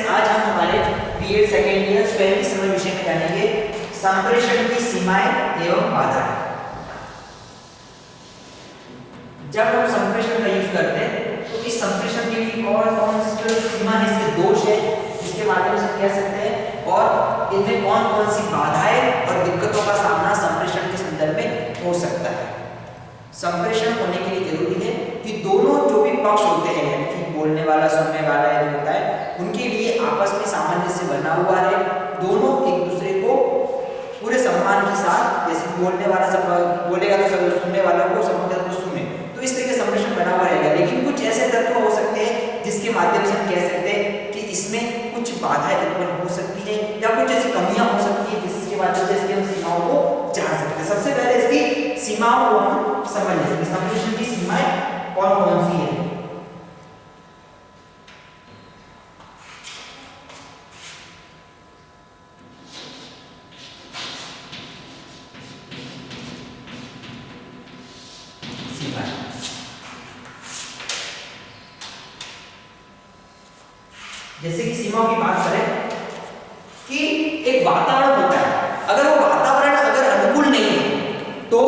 आज हम हमारे बीएड सेकेंड ईयर स्वयं की समझ विषय में जानेंगे संप्रेषण की सीमाएं एवं बाधाएं। जब हम संप्रेषण का यूज करते हैं तो इस संप्रेषण के लिए कौन कौन सी सीमा है, इसके दोष है, इसके माध्यम से कह सकते हैं, और इनमें कौन कौन सी बाधाएं और दिक्कतों का सामना संप्रेषण के संदर्भ में हो सकता है। संप्रेषण होने के लिए जरूरी है कि दोनों जो भी पक्ष होते हैं, कि बोलने वाला सुनने वाला जो होता है, उनके लिए आपस में सामंजस्य बना हुआ रहे, दोनों एक दूसरे को पूरे सम्मान के साथ, जैसे बोलने वाला सब बोलेगा तो सब सुनने वाला को समझकर को सुने, तो इस तरीके संप्रेषण बना हुआ रहेगा। लेकिन कुछ ऐसे तत्व हो सकते हैं जिसके माध्यम से हम कह सकते हैं कि इसमें कुछ बाधाएं उत्पन्न हो सकती है या कुछ ऐसी कमियां हो सकती है जिसके माध्यम से इसकी हम सीमाओं को जान सकते हैं। सबसे पहले इसकी सीमाओं को हम समझ लेंगे, संप्रेषण की सीमाएं कौन कौन सी है। जैसे कि सीमाओं की बात करें कि एक वातावरण होता है, अगर वो वातावरण अगर अनुकूल नहीं है तो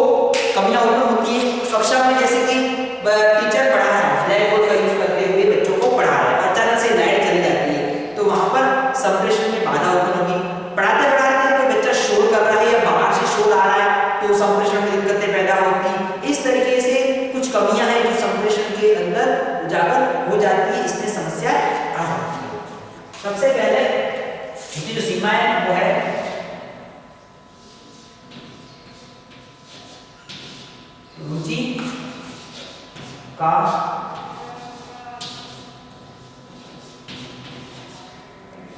कमियां उत्पन्न होती है। कक्षा में जैसे कि टीचर पढ़ा रहा है, ब्लैक बोर्ड का यूज करते हुए बच्चों को पढ़ा रहा है, अचानक से लाइट चली जाती है तो वहां पर संप्रेषण में बाधा उत्पन्न होगी। पढ़ाते पढ़ाते कोई बच्चा शोर कर रहा है या बाहर से शोर आ रहा है तो संप्रेषण में दिक्कतें पैदा होती। इस तरीके से कुछ कमियां हैं जो संप्रेषण के अंदर उजागर हो जाती है, इसमें समस्या आ जाती है। सबसे पहले इसकी जो सीमा है वो है रुचि का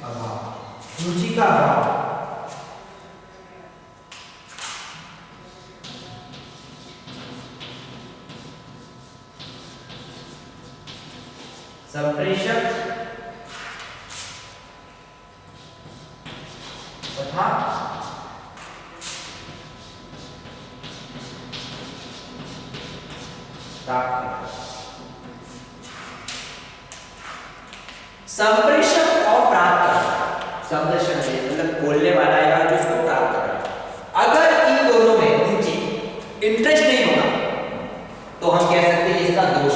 अभाव। रुचि का अभाव संप्रेषक तथा संप्रेषक और प्राप्त, संप्रेषण मतलब बोलने वाला या जो उसको प्राप्त कर रहा है, अगर इन दोनों में रुचि इंटरेस्ट नहीं होगा तो हम कह सकते हैं इसका दोष।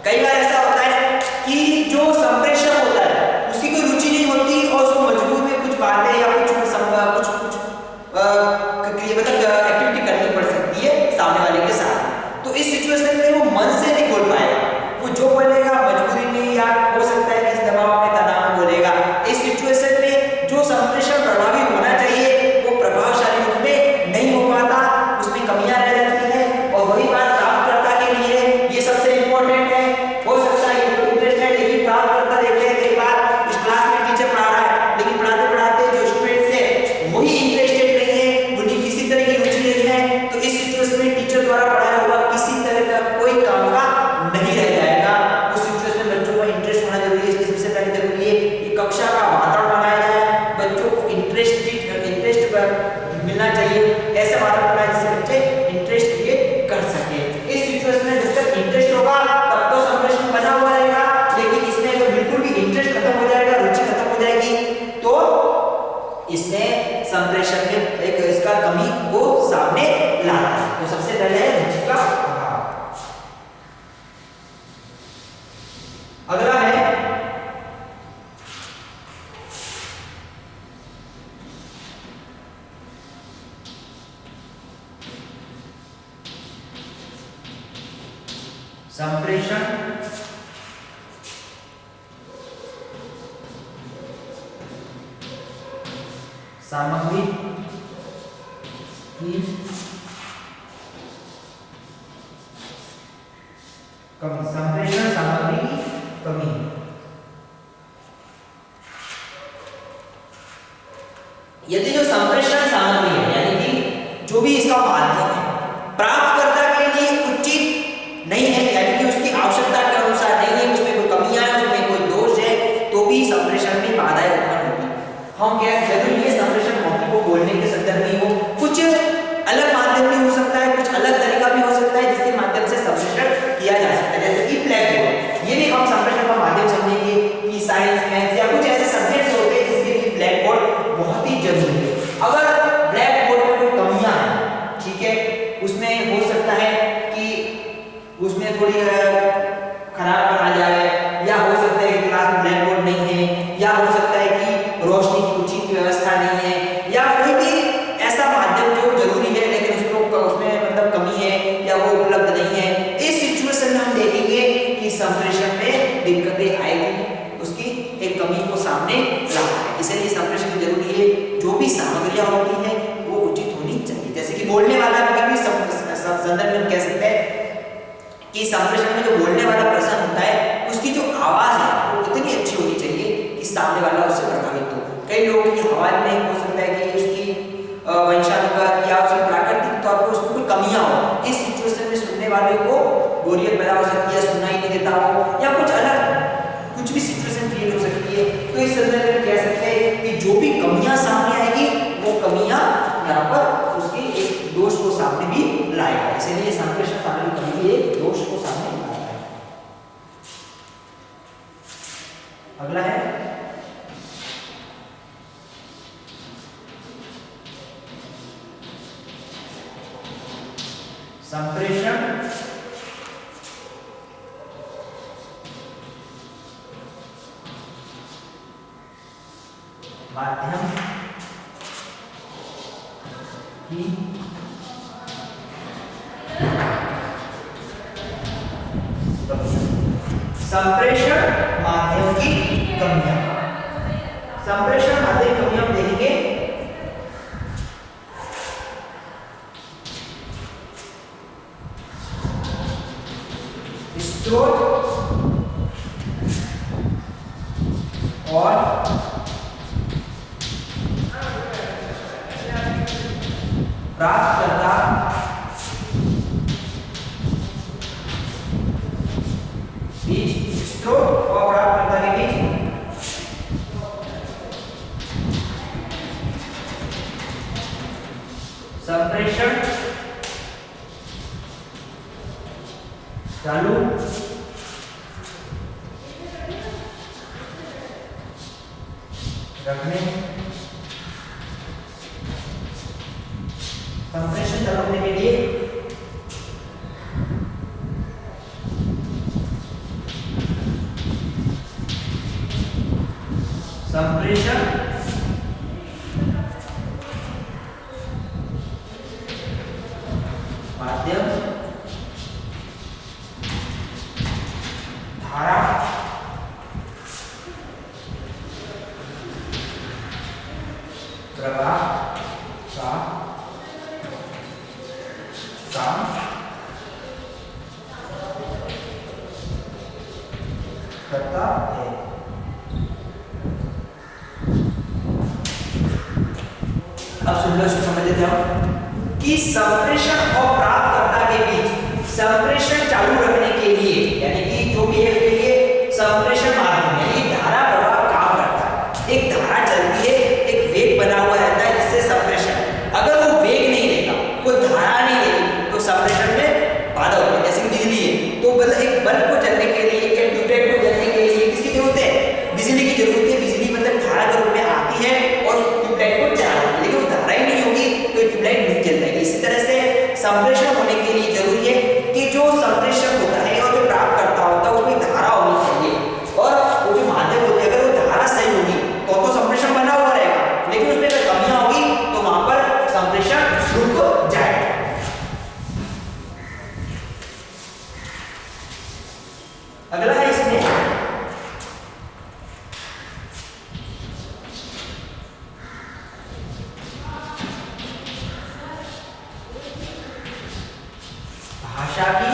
कई बार ऐसा होता है कि जो संप्रेषक होता है उसकी कोई रुचि नहीं होती और उसको मजबूर में कुछ बातें या कुछ एक्टिविटी करनी पड़ सकती है सामने वाले के साथ, तो इस सिचुएशन में वो मन से नहीं बोल पाएगा, वो जो बोलेगा मजबूरी में या हो सकता है कि दबाव में तनाव में बोलेगा। इस सिचुएशन में जो संप्रेषण प्रभावी होना चाहिए वो प्रभावशाली रूप में नहीं हो पाता, उसमें कमियां रह जाती है। और वही बात प्राप्तकर्ता के लिए, ये सबसे इंपॉर्टेंट है। हो सकता है इंटरेस्ट है लेकिन प्राप्तकर्ता देखते हैं कई बार इस क्लास में टीचर पढ़ा रहा है लेकिन पढ़ाते पढ़ाते जो स्टूडेंट्स है वही इंटरेस्टेड नहीं है, उन्हें किसी तरह की रुचि नहीं है, तो इस सिचुएशन में टीचर द्वारा पढ़ाया हुआ किसी तरह का कोई काम का नहीं रह जाएगा। उस सिचुएशन में बच्चों को इंटरेस्ट होना जरूरी है। इसलिए सबसे पहले जरूरी है कि कक्षा का वातावरण बनाया जाए, बच्चों को इंटरेस्ट मिलना चाहिए, ऐसा वातावरण बनाए जिससे बच्चे इंटरेस्ट क्रिएट कर सके। इस सिचुएशन में जब तक इंटरेस्ट होगा तब तो संप्रेषण बना हुआ रहेगा, लेकिन इसमें अगर बिल्कुल भी इंटरेस्ट खत्म हो जाएगा, रुचि खत्म हो जाएगी तो इसमें संप्रेषण में एक इसका कमी को सामने लाता है। तो सबसे पहले है रुचि का अभाव। अगला है संप्रेषण सामग्री की कमी, संप्रेषण सामग्री की कमी। यदि जो संप्रेषण सामग्री है यानी कि जो भी इसका माध्यम है प्राप्तकर्ता के लिए उचित नहीं है, यानी कि उसकी आवश्यकता के अनुसार नहीं है, उसमें कोई कमियां है, उसमें कोई दोष है, तो भी संप्रेषण में बाधाएं उत्पन्न होगी। हम कह जरूरी है संप्रेषण मौखिक को बोलने के संदर्भ में हो, कुछ अलग माध्यम भी हो सकता है, कुछ अलग तरीका भी हो सकता है जिसके माध्यम से संप्रेषण किया जा सकता है। जैसे कि ब्लैक बोर्ड, ये भी हम संप्रेषण का माध्यम समझेंगे कि साइंस, मैथ्स या कुछ ऐसे सब्जेक्ट जरूरी है। अगर ब्लैक बोर्ड में कोई कमियां हैं, ठीक है, उसमें हो सकता है कि उसमें थोड़ी खराब आ जाए, या हो सकता है कि क्लास में ब्लैक बोर्ड नहीं है, या हो सकता है कि रोशनी की उचित व्यवस्था नहीं है, या कोई भी ऐसा माध्यम जो जरूरी है लेकिन उसमें मतलब कमी है या वो उपलब्ध नहीं है। इस सिचुएशन में हम देखेंगे कि संप्रेषण में दिक्कतें आएगी, उसकी एक कमी को सामने लाना है। इसलिए संप्रेषण की जरूरी है, जो भी सामग्रियां होती है वो उचित होनी चाहिए। जैसे कि बोलने वाला भी संदर्भ में कह सकते हैं कि संप्रेषण में जो बोलने वाला पर्सन होता है उसकी जो आवाज है वो इतनी अच्छी होनी चाहिए कि सामने वाला उससे प्रभावित हो। कई लोगों की आवाज में हो सकता है कि उसकी वंशानुगत या उसकी प्राकृतिक तौर पर उसमें कोई कमियां हो। इस सिचुएशन में सुनने वाले को बोरियत पैदा हो सकती है, सुनाई नहीं देता हो, या कुछ अलग कुछ भी सिचुएशन क्रिएट हो सकती है। तो इस संदर्भ में कह सकते हैं कि जो भी कमियां सामने आएगी वो कमियां यहाँ पर उसके एक दोष को सामने भी लाएगा। इसलिए संप्रेषण सामग्री कभी भी एक दोष को सामने लाएगा। अगला है संप्रेषण माध्यम की संप्रेषण माध्यम की कमियां। संप्रेषण माध्यम की कमियां हम देखेंगे। स्रोत और प्राप्तकर्ता बीच, स्रोत और प्राप्तकर्ता के बीच संप्रेषण चालू रखने, संप्रेषण चालू रखने के लिए संप्रेषण माध्यम धारा प्रवाह का काम करता है। अब सुन लो, इसको समझ लेते हैं कि संप्रेषण और प्राप्तकर्ता के बीच संप्रेषण चालू रखने के लिए, यानी कि जो भी है उसके लिए संप्रेषण माध्यम यानी धारा प्रवाह काम करता है। एक धारा चलती है, एक वेग बना हुआ रहता है जिससे संप्रेषण, अगर वो वेग नहीं रहेगा, वो धारा नहीं रहेगी तो संप्रेषण में बाधा होगी। जैसे बिजली है तो एक बल्ब को जलने के लिए, एक ट्यूबलाइट को जलने के लिए किसकी जरूरत है? बिजली की जरूरत है। बिजली मतलब धारा के रूप में आती है और ट्यूबलाइट को जलाती है, लेकिन वो धारा ही नहीं होगी तो ट्यूबलाइट नहीं जल पाएगी। इसी तरह से संप्रेषण होने के लिए जरूरी है कि जो संप्रेषण होता है और जो प्राप्तकर्ता होता है उसमें धारा होनी चाहिए, और वो जो माध्यम होती है अगर वो धारा सही होगी तो संप्रेषण बना हुआ रहेगा, लेकिन उसमें अगर कमियां होगी तो वहां पर संप्रेषण रुक जाएगा। अगला है इसमें भाषा की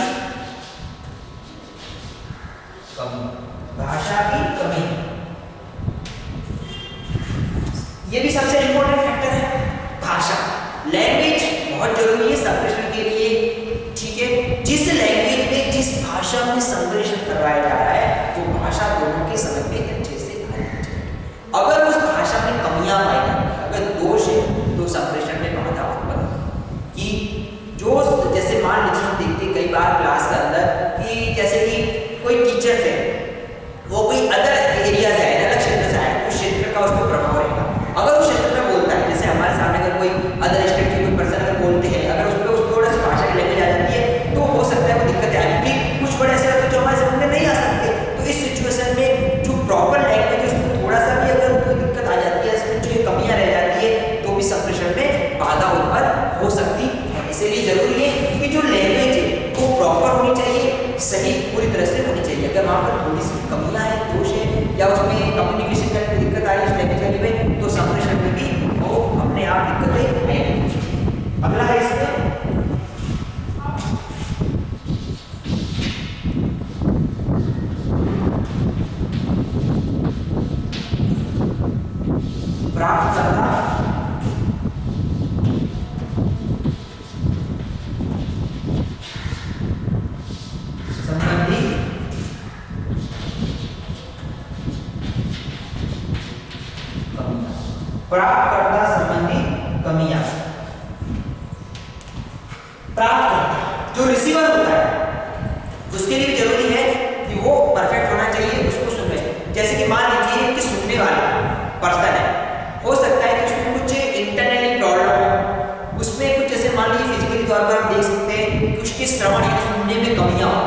प्राप्तकर्ता संबंधी प्राप्तकर्ता संबंधी कमियां। प्राप्तकर्ता जो रिसीवर होता है उसके लिए भी जरूरी है कि वो परफेक्ट होना चाहिए उसको सुनने। जैसे कि मान लीजिए कि सुनने वाला पर्सन है, हो सकता है कि उसमें कुछ इंटरनली प्रॉब्लम हो, उसमें कुछ जैसे मान लीजिए फिजिकली तौर पर हम देख सकते हैं कि उसके श्रवण या सुनने में कमियां हो।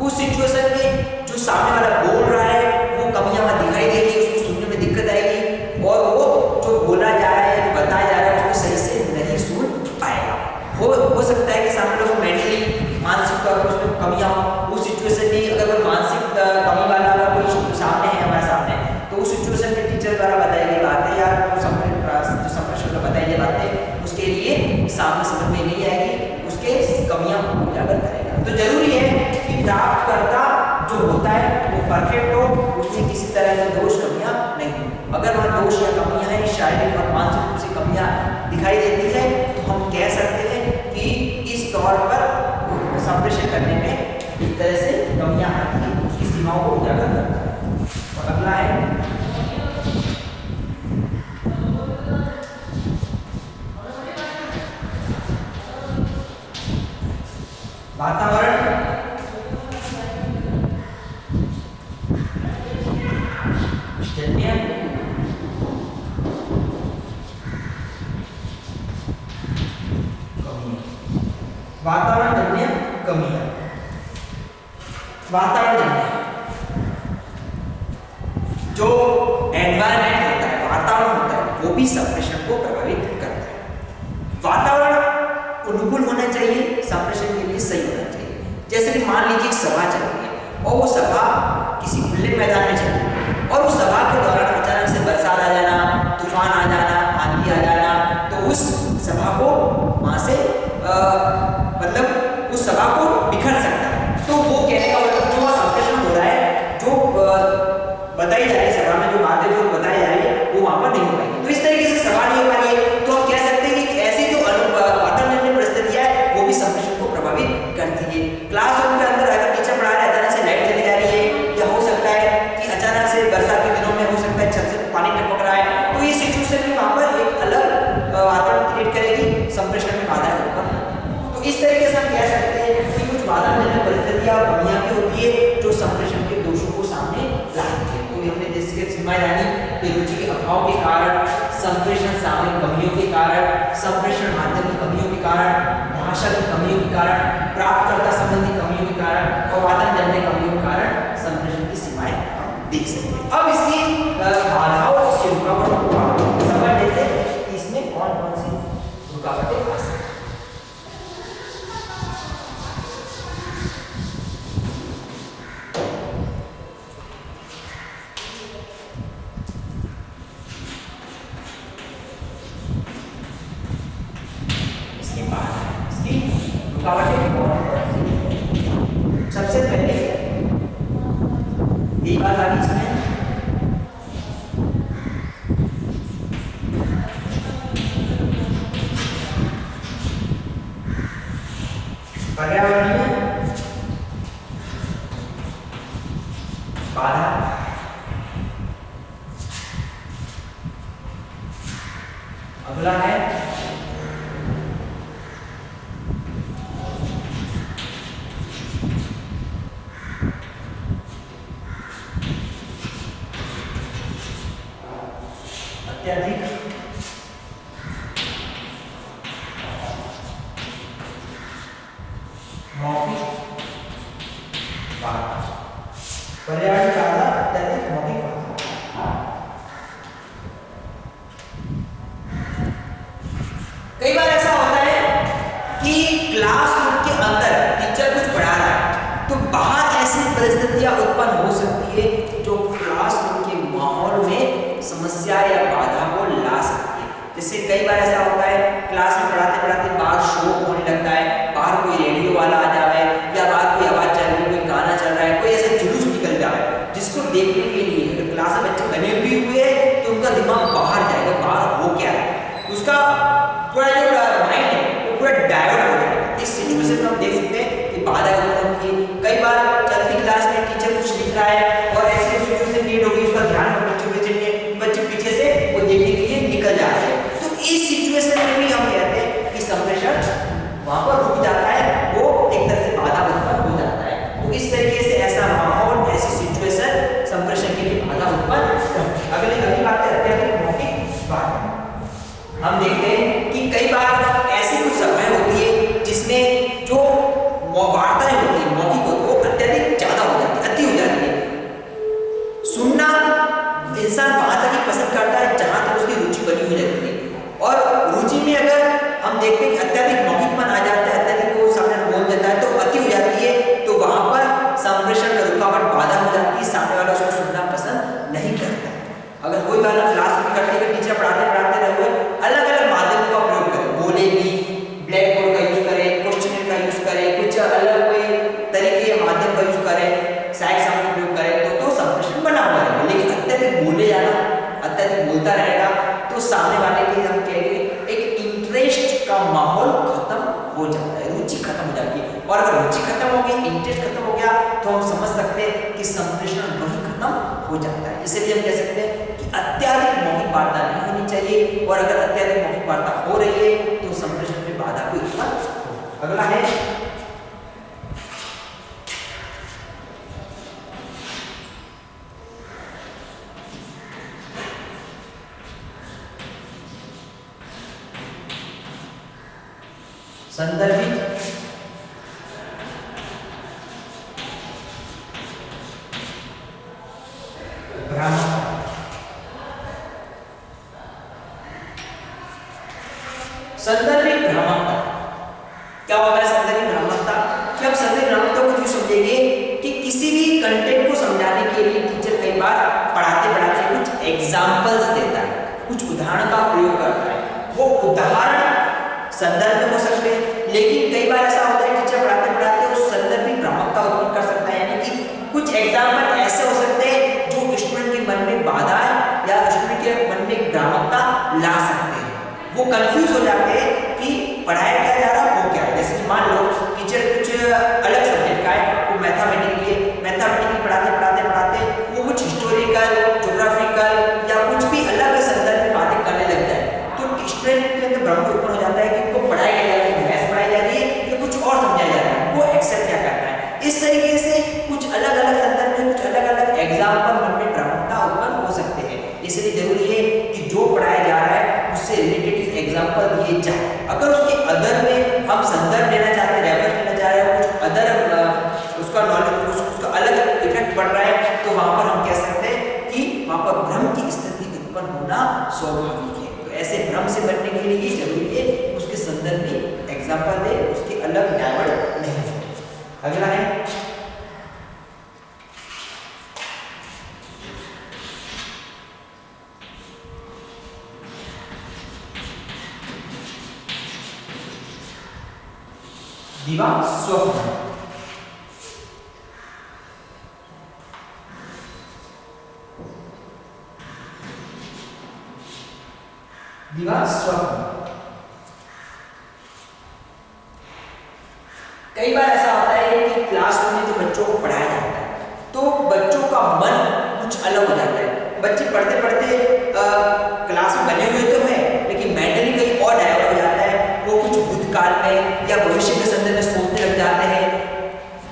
उस सिचुएशन में जो सामने वाला बोल रहा है वो कमियां वहां दिखाई देगी, उसको सुनने में दिक्कत आएगी और वो जो बोला जा रहा है जो बताया जा रहा है उसको सही से नहीं सुन पाएगा। हो सकता है कि सामने लोग मेंटली मानसिक तौर पर उसमें कमियां हो। उस सिचुएशन में अगर कोई मानसिक कमी वाला अगर कोई सामने है हमारे सामने, तो उस सिचुएशन में टीचर द्वारा बताई गई बातें या जो संप्रेषण द्वारा बताई गई बातें उसके लिए सामने समझ में नहीं आएगी, उसके कमियां उजागर करेगा। तो जरूरी है कि प्राप्तकर्ता जो होता है वो परफेक्ट हो, उसमें किसी तरह के दोष कमियां नहीं हो। अगर वहाँ दोष या कमियां हैं, शारीरिक और मानसिक रूप से कमियां दिखाई देती है, तो हम कह सकते हैं कि इस तौर पर संप्रेषण करने में इस तरह से कमियां आती है, उसकी सीमाओं को उजागर करता है। और अगला है वातावरण जन्य वातावरण जन्य कमियां। वातावरण जन्य जो एनवायरनमेंट होता है, वातावरण होता है, वो भी संप्रेषण को प्रभावित करता है। वातावरण अनुकूल होना चाहिए, संप्रेषण के लिए सही होना चाहिए। जैसे कि मान लीजिए एक सभा चल रही है और वो सभा किसी खुले मैदान में चल रही है और उस सभा के दौरान अचानक से बरसात आ जाना, तूफान आ जाना, आंधी आ जाना, तो उस सभा को वहां से मतलब उस सभा को बिखर सकता है। तो वो कहने का मतलब जो संप्रेषण हो रहा है, जो बताई जा रही है सभा में, जो बातें जो बताई जा रही है वो वहां पर नहीं हो पाएगी। तो इस तरीके से सभा नहीं हो पा रही है, तो हम कह सकते हैं कि ऐसी जो वातावरण परिस्थितियां है वो भी संप्रेषण को प्रभावित करती है। क्लासरूम के अंदर अगर टीचर पढ़ा रहे हैं, अचानक से लाइट चली जा रही है, या हो सकता है कि अचानक से बरसात के दिनों में हो सकता है छत से पानी टपक रहा है, तो ये सिचुएशन भी वहां पर एक अलग वातावरण क्रिएट करेगी, संप्रेषण में बाधा उत्पन्न। तो इस तरीके से हम कह सकते हैं कि कुछ वातावरण परिस्थितियां कमियां भी होती है जो संप्रेषण के दोषों को सामने लाती है। तो हमने जैसे सीमा जानी कि रुचि के अभाव के कारण, संप्रेषण सामग्री कमियों के कारण, संप्रेषण माध्यम की कमियों के कारण, भाषा की कमियों के कारण, प्राप्तकर्ता संबंधी कमियों के कारण और वातावरण जन्य कमियों के कारण संप्रेषण की सीमाएं हम देख सकते हैं। अब इसकी बाधाओं और इसकी रुकावटों को समझ लेते हैं कि इसमें कौन कौन सी रुकावटें आ सकती हैं। सबसे पहले ये बात आ गई इसमें पर्यावरणीय बाधा। अगला है अत्यधिक मौखिक बाधा। पर्यावरण बाधा, अत्यधिक मौखिक बाधा। कई बार ऐसा होता है कि क्लासरूम के अंदर टीचर कुछ पढ़ा रहा है तो बाहर ऐसी परिस्थितियां उत्पन्न हो सकती है जो क्लासरूम के माहौल में समस्या या बाधा को ला सकती है। जैसे कई बार ऐसा होता है क्लास में पढ़ाते पढ़ाते बाहर शोर होने लगता है, बाहर कोई रेडियो वाला आ जाए या बाहर कोई आवाज चल रही है, कोई गाना चल रहा है, कोई ऐसा जुलूस निकल जाए जिसको देखने के लिए अगर क्लास में बच्चे बने हुए हैं तो उनका दिमाग बाहर जाएगा, अगर कोई बात क्लास में करते हुए टीचर पढ़ाते पढ़ाते रहे हुए अलग अलग माध्यमों का प्रयोग करें, बोले भी, ब्लैक बोर्ड का यूज करें, क्वेश्चनर का यूज करें, कुछ अलग कोई तरीके या माध्यम का यूज करें, सहायक सामग्री का प्रयोग करें तो संप्रेषण बना हुआ रहेगा। लेकिन अत्यधिक बोले जाना, अत्यधिक बोलता रहेगा तो सामने वाले के हम कहेंगे एक इंटरेस्ट का माहौल खत्म हो जाता है, रुचि खत्म हो जाती है। और अगर रुचि खत्म हो गई, इंटरेस्ट खत्म हो गया तो हम समझ सकते हैं कि संप्रेषण वही खत्म हो जाता है। इसलिए हम कह सकते हैं कि अत्यधिक मौखिक वार्ता नहीं होनी चाहिए, और अगर अत्यधिक मौखिक वार्ता हो रही है तो संप्रेषण में बाधा भी उत्पन्न हो। अगला है संदर्भित भ्रामकता। संदर्भित भ्रामकता क्या होता है? संदर्भित भ्रामकता कि हम संदर्भित भ्रामकता को जो समझेंगे कि किसी भी कंटेंट को समझाने के लिए टीचर कई बार पढ़ाते पढ़ाते कुछ एग्जांपल्स देता है, कुछ उदाहरण का प्रयोग करता है। वो उदाहरण संदर्भ में हो सकते हैं, लेकिन कई बार ऐसा होता है टीचर पढ़ाते पढ़ाते उस संदर्भित भ्रामकता उत्पन्न कर सकता है, यानी कि कुछ एग्जांपल ऐसे हो सकते हैं जो स्टूडेंट के मन में बाधा या स्टूडेंट के मन में एक भ्रामकता ला सकते हैं। वो कंफ्यूज हो जाते हैं कि पढ़ाया क्या जा रहा हो क्या है। जैसे मान लो टीचर कुछ अलग सब्जेक्ट का है, वो मैथमेटिकली पढ़ाते पढ़ाते पढ़ाते वो कुछ हिस्टोरिकल, ज्योग्राफिकल या कुछ भी अलग संदर्भ में बातें करने लग जाए तो स्टूडेंट के अंदर भ्रम उत्पन्न हो जाता है कि उनको पढ़ाया जा रहा है, मैथ्स पढ़ाई जा रही है या कुछ और समझाया जा रहा है, वो एक्सेप्ट क्या करता है। इस तरीके से कुछ अलग अलग संदर्भ में कुछ अलग अलग एग्जाम्पल मन में भ्रमता उत्पन्न हो सकते हैं। इसलिए जरूरी है कि जो पढ़ाया जा रहा है उससे रिलेटेड एग्जाम्पल दिए जाए। अगर उसके अदर में हम संदर्भ लेना चाहते हैं, रेफरेंस लेना चाह रहे हैं, कुछ अदर उसका नॉलेज उसका अलग इफेक्ट पड़ रहा है तो वहां पर हम कह सकते हैं कि वहां पर भ्रम की स्थिति उत्पन्न होना स्वाभाविक है। तो ऐसे भ्रम से बचने के लिए जरूरी है उसके संदर्भ में एग्जाम्पल दे, उसके अलग डाइवर्ट नहीं। अगला है दिवा स्वप्न। दिवा स्वप्न कई बार ऐसा होता है कि क्लासरूम में जो बच्चों को पढ़ाया जाता है तो बच्चों का मन कुछ अलग हो जाता है। बच्चे पढ़ते पढ़ते क्लास में बने हुए तो है, लेकिन मेंटली कहीं और डाइवर्ट हो जाता है। वो कुछ भूतकाल में या भविष्य के संदर्भ में सोचने लग जाते हैं।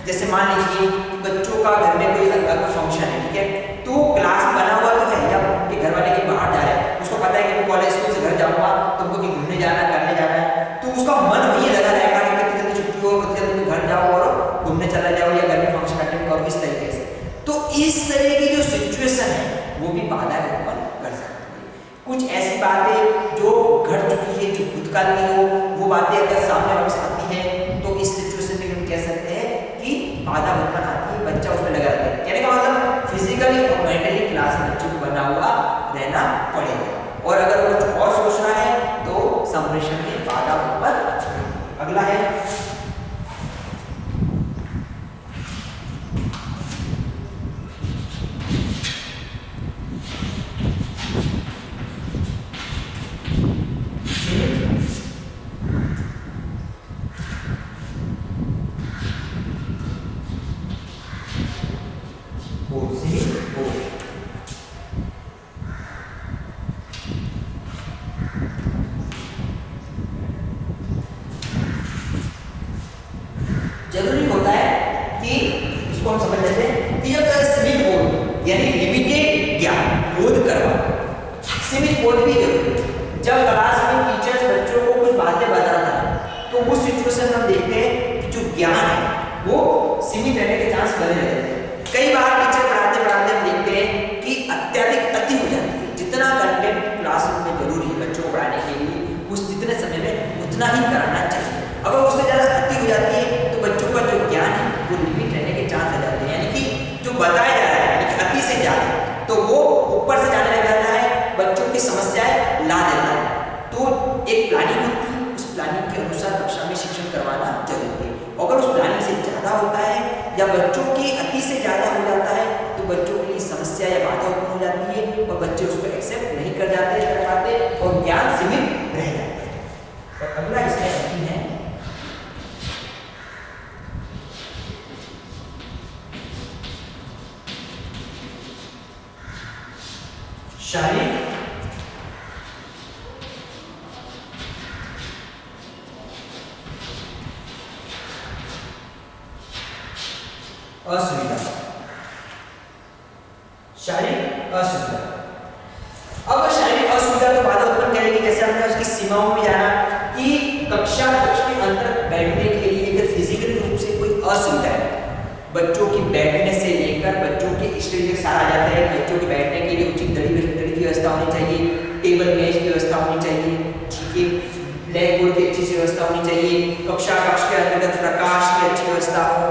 जैसे मान लीजिए बच्चों का घर में कोई अलग फंक्शन है, ठीक है, तो क्लास बना हुआ तो है या उनके घर वाले के बाहर जा रहे हैं, उसको पता है कि मैं कॉलेज स्कूल से घर जाऊंगा, तुमको भी घूमने जाना, करने जाना है, तो उसका मन वही लगा रहेगा कि कितनी जल्दी छुट्टी हो, कितनी जल्दी घर जाओ और घूमने चला जाओ या घर में फंक्शन अटेंड करो, इस तरीके से। तो इस तरह की जो सिचुएशन है वो भी बाधा उत्पन्न कर सकती है। कुछ ऐसी बातें जो घट चुकी है, जो भूतकाल की हो, वो बातें अगर सामने वाले से आती हैं तो इस सिचुएशन में हम कह सकते हैं कि बाधा उत्पन्न आती है, बच्चा उसमें लगा रहता है। कहने का मतलब फिजिकली और मेंटली क्लास में बच्चे को बना हुआ रहना पड़ेगा, और अगर कुछ और सोचना है तो संप्रेषण में बाधा उत्पन्न। अगला है जरूरी होता है कि इसको हम समझ लेते हैं कि जब सीमित बोध यानी लिमिटेड ज्ञान बोध करवा, सीमित बोध भी जरूरी। जब क्लास में टीचर्स बच्चों को कुछ बातें बताता है तो उस सिचुएशन में हम देखते हैं कि जो ज्ञान है वो सीमित रहने के चांस बने रहते हैं। कई बार टीचर पढ़ाते पढ़ाते हम देखते हैं कि अत्यधिक अति हो जाती है। जितना कंटेंट क्लासरूम में जरूरी है बच्चों को पढ़ाने के लिए, उस जितने समय में उतना ही कराना चाहिए। अगर उससे ज़्यादा अति हो जाती है तो बच्चों का जो ज्ञान है वो लिमिट रहने के चांस आ जाते हैं, यानी कि जो बताया जा रहा है यानी कि अति से ज़्यादा तो वो ऊपर से जाने लग जाता है की समस्याएं ला देता है। तो एक प्लानिंग होती है, उस प्लानिंग के अनुसार कक्षा में शिक्षण करवाना जरूरी है। अगर उस प्लानिंग से ज़्यादा होता है या बच्चों की अति से ज़्यादा हो जाता है तो बच्चों के लिए समस्या या बाधा उत्पन्न हो जाती है और बच्चे उसको एक्सेप्ट नहीं कर पाते और ज्ञान सीमित रह जाता है। और अगला इसमें अंतिम है शारीरिक असुविधा। शारीरिक असुविधा, अब शारीरिक असुविधा तो बाधा उत्पन्न करेगी, जैसे हमने उसकी सीमाओं में जाना कि कक्षा कक्ष के अंदर बैठने के लिए अगर फिजिकल रूप से कोई असुविधा है, बच्चों की बैठने से लेकर बच्चों के स्टडी तक सारा आ जाता है। बच्चों के बैठने के लिए उचित दड़ी की व्यवस्था होनी चाहिए, टेबल मेज की व्यवस्था होनी चाहिए, ठीक है, ब्लैक बोर्ड की अच्छी सी व्यवस्था होनी चाहिए, कक्षा कक्ष के अंतर्गत प्रकाश की अच्छी व्यवस्था हो,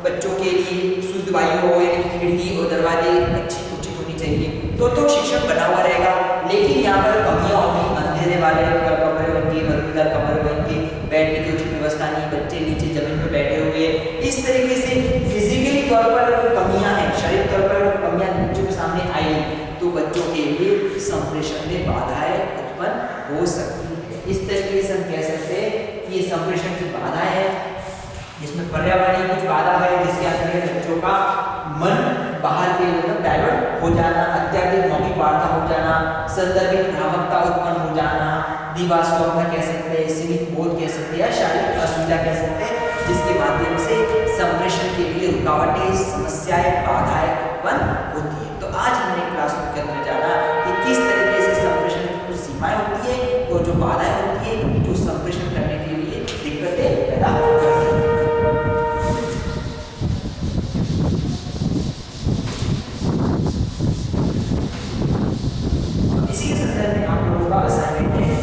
बच्चों के लिए शुद्ध वायु हो, यानी खिड़की और दरवाजे अच्छी उचित होनी चाहिए, तो शिक्षण बना हुआ रहेगा। लेकिन यहाँ पर कमियां होंगी, अंधेरे वाले कमरे होंगे, बदबूदार कमरे होंगे, बैठने की उचित व्यवस्था नहीं, बच्चे नीचे जमीन पर बैठे हुए, इस तरीके से फिजिकली तौर पर कमियां हैं, शारीरिक तौर पर कमियां बच्चों के सामने आई तो बच्चों के लिए संप्रेषण में बाधाएं उत्पन्न हो सकती है। इस तरीके से हम कह सकते हैं कि ये संप्रेषण की बाधाएं हैं, जिसमें पर्यावरणीय कुछ बाधा है जिसके अंतर्गत बच्चों का मन बाहर के मतलब डाइवर्ट हो जाना, अत्यधिक मौखिक वार्ता हो जाना, संदर्भित भ्रामकता उत्पन्न हो जाना, दिवास्वप्न कह सकते हैं, सीमित बोध कह सकते हैं या शारीरिक असुविधा कह सकते हैं, जिसके माध्यम से संप्रेषण के लिए रुकावटें, समस्याएं, बाधाएं उत्पन्न होती है। तो आज हमने क्लास में करने जाना कि किस तरीके से संप्रेषण की कुछ सीमाएं होती है और जो बाधाएं होती है जो संप्रेषण करने के लिए दिक्कतें पैदा करती है। इसी के संदर्भ में आप लोगों का असाइनमेंट है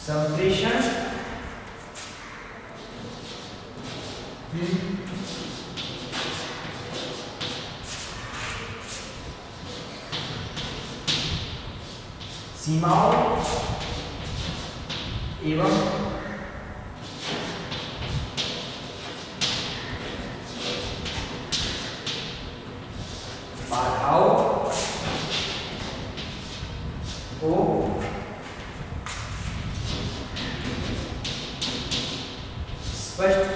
संप्रेषण सीमाओं एवं बाधाओं को स्पष्ट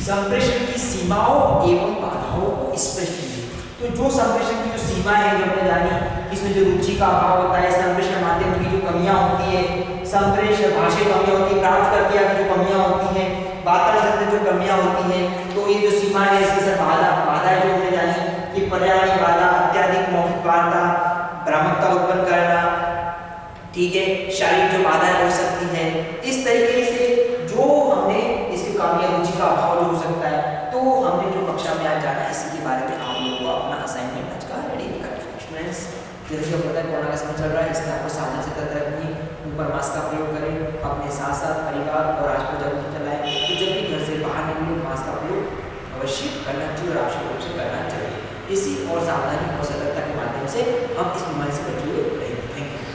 संप्रेषण की सीमाओं एवं बाधाओं को स्पष्ट कीजिए। तो जो संप्रेषण की जो सीमा है जो हमने जानी, इसमें जो रुचि का अभाव होता है, संप्रेषण माध्यम की जो कमियां होती है, संप्रेषण भाषा कमियां होती है, प्राप्त प्रक्रिया की जो कमियां होती हैं, वातावरण में जो कमियां होती हैं, तो ये जो सीमा है इसके साथ बाधाएं जो हमने जानी कि पर्यावरणीय बाधा, अत्यधिक मौखिक वार्ता, भ्रामकता उत्पन्न करना, ठीक है, शारीरिक जो बाधाएं हो सकती हैं, इस तरीके से जो हमने इसकी कमियां, रुचि का अभाव जो हो सकता है, तो हमने जो कक्षा में आज जाना है इसी के बारे में आप लोगों को अपना असाइनमेंट आज का रेडी करना है। स्टूडेंट्स, जैसे कि पता है कोरोना का समय चल रहा है, इसमें आपको सावधानी से तंत्र अपनी ऊपर मास्क का प्रयोग करें, अपने साथ साथ परिवार और राष्ट्र को जागरूक चलाएं कि जब भी घर से बाहर निकले मास्क का प्रयोग अवश्य करना चाहिए और आवश्यक रूप से करना चाहिए। इसी और सावधानी और सतर्कता के माध्यम से हम इस बीमारी से बचे हुए रहेंगे। Thank you.